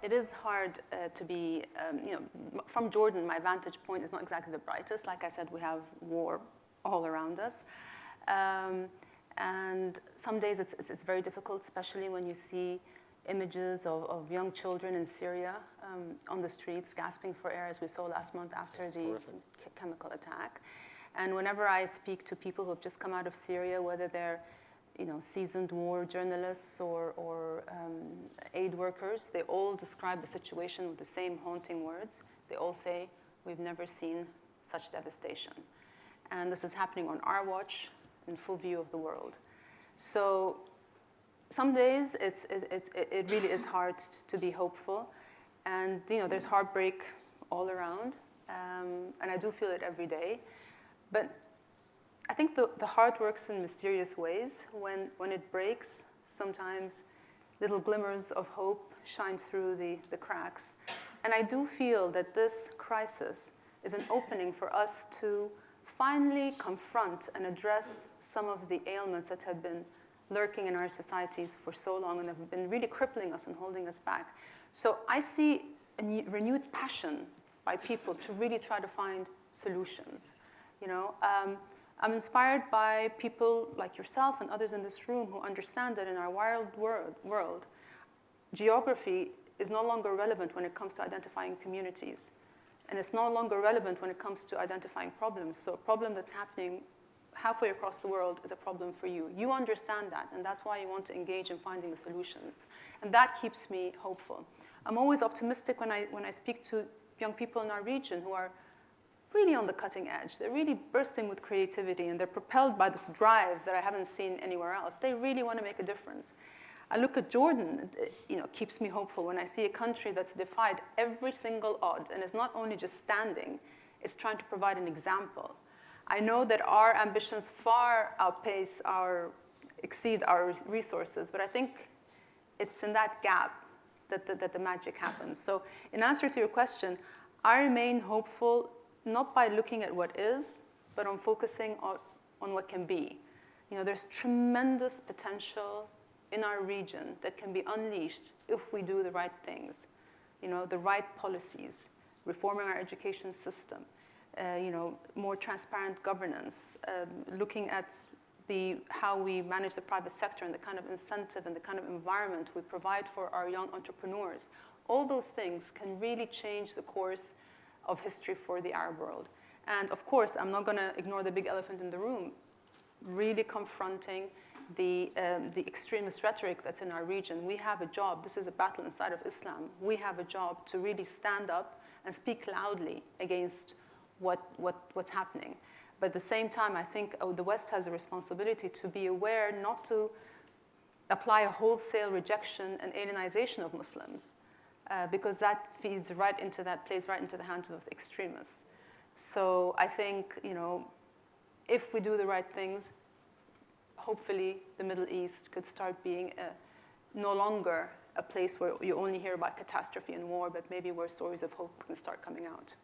it is hard to be, from Jordan, my vantage point is not exactly the brightest. Like I said, we have war all around us. And some days it's very difficult, especially when you see images of young children in Syria on the streets gasping for air, as we saw last month after the chemical attack. And whenever I speak to people who have just come out of Syria, whether they're seasoned war journalists or aid workers, they all describe the situation with the same haunting words. They all say, we've never seen such devastation. And this is happening on our watch, in full view of the world. So some days it really is hard to be hopeful. And there's heartbreak all around. And I do feel it every day. But I think the heart works in mysterious ways. When it breaks, sometimes little glimmers of hope shine through the cracks. And I do feel that this crisis is an opening for us to finally confront and address some of the ailments that have been lurking in our societies for so long and have been really crippling us and holding us back. So I see a renewed passion by people to really try to find solutions. I'm inspired by people like yourself and others in this room who understand that in our wild world, geography is no longer relevant when it comes to identifying communities. And it's no longer relevant when it comes to identifying problems. So a problem that's happening halfway across the world is a problem for you. You understand that, and that's why you want to engage in finding the solutions. And that keeps me hopeful. I'm always optimistic when I speak to young people in our region who are really on the cutting edge. They're really bursting with creativity, and they're propelled by this drive that I haven't seen anywhere else. They really want to make a difference. I look at Jordan, it keeps me hopeful when I see a country that's defied every single odd and is not only just standing, it's trying to provide an example. I know that our ambitions far exceed our resources, but I think it's in that gap that the magic happens. So in answer to your question, I remain hopeful not by looking at what is, but on focusing on what can be. There's tremendous potential in our region that can be unleashed if we do the right things, the right policies, reforming our education system, more transparent governance, looking at how we manage the private sector and the kind of incentive and the kind of environment we provide for our young entrepreneurs. All those things can really change the course of history for the Arab world. And of course, I'm not going to ignore the big elephant in the room, really confronting the extremist rhetoric that's in our region. We have a job. This is a battle inside of Islam. We have a job to really stand up and speak loudly against what's happening. But at the same time, I think the West has a responsibility to be aware not to apply a wholesale rejection and alienization of Muslims, because that plays right into the hands of the extremists. So I think, if we do the right things, hopefully the Middle East could start being no longer a place where you only hear about catastrophe and war, but maybe where stories of hope can start coming out.